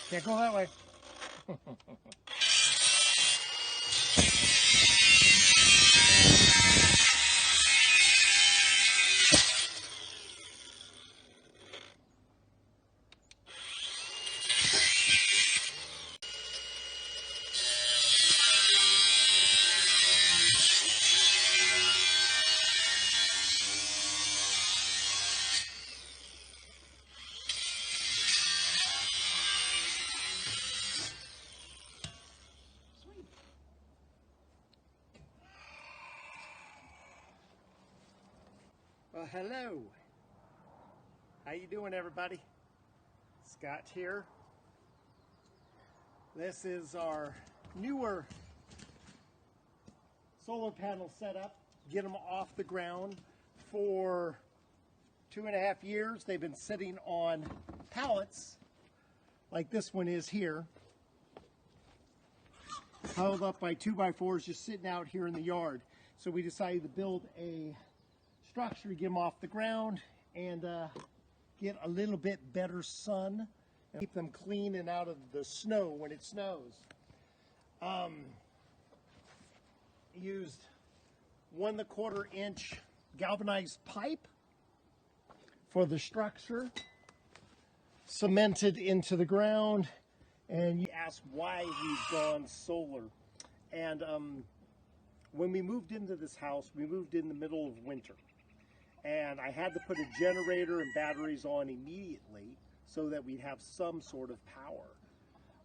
Can't go that way. Well, hello. How you doing, everybody? Scott here. This is our newer solar panel setup. Get them off the ground. For 2.5 years, they've been sitting on pallets like this one is here, held up by 2x4s, just sitting out here in the yard. So we decided to build a structure to get them off the ground and get a little bit better sun and keep them clean and out of the snow when it snows. Used 1 1/4 inch galvanized pipe for the structure, cemented into the ground. And you ask why we've gone solar. And when we moved into this house, we moved in the middle of winter. And I had to put a generator and batteries on immediately so that we'd have some sort of power.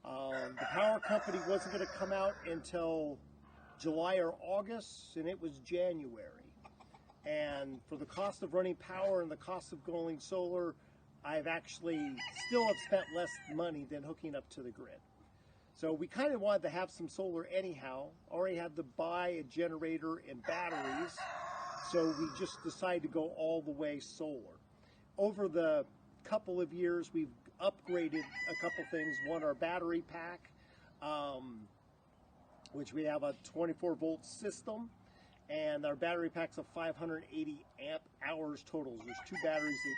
The power company wasn't going to come out until July or August, and it was January. And for the cost of running power and the cost of going solar, I've actually still have spent less money than hooking up to the grid. So we kind of wanted to have some solar anyhow. Already had to buy a generator and batteries. So we just decided to go all the way solar. Over the couple of years, we've upgraded a couple things. One, our battery pack, which we have a 24-volt system. And our battery pack's a 580 amp hours total. There's 2 batteries that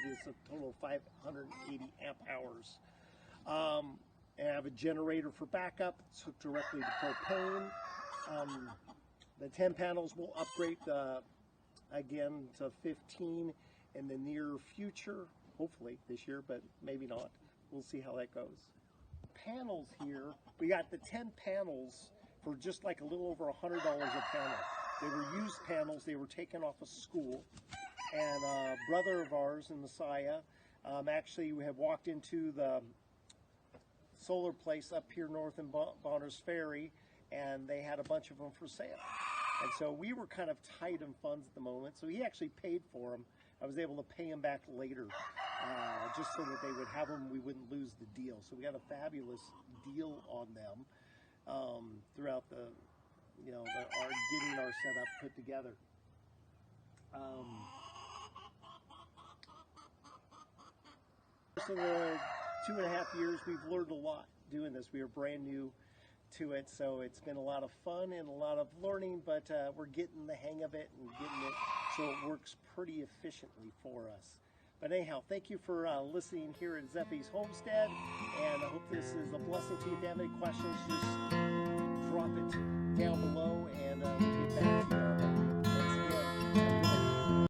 give us a total of 580 amp hours. And I have a generator for backup. It's hooked directly to propane. The 10 panels will upgrade again to 15 in the near future, hopefully this year, but maybe not. We'll see how that goes. Panels here, we got the 10 panels for just like a little over $100 a panel. They were used panels. They were taken off a school. And a brother of ours in Messiah, actually we have walked into the solar place up here north in Bonner's Ferry, and they had a bunch of them for sale. And so we were kind of tight on funds at the moment, so he actually paid for them. I was able to pay him back later, just so that they would have them, we wouldn't lose the deal. So we got a fabulous deal on them throughout the, getting our setup put together. So the 2.5 years, we've learned a lot doing this. We are brand new to it, so it's been a lot of fun and a lot of learning, but we're getting the hang of it and getting it so it works pretty efficiently for us. But anyhow, thank you for listening here at Zephy's Homestead, and I hope this is a blessing to you. If you have any questions, just drop it down below, and we'll get back to you.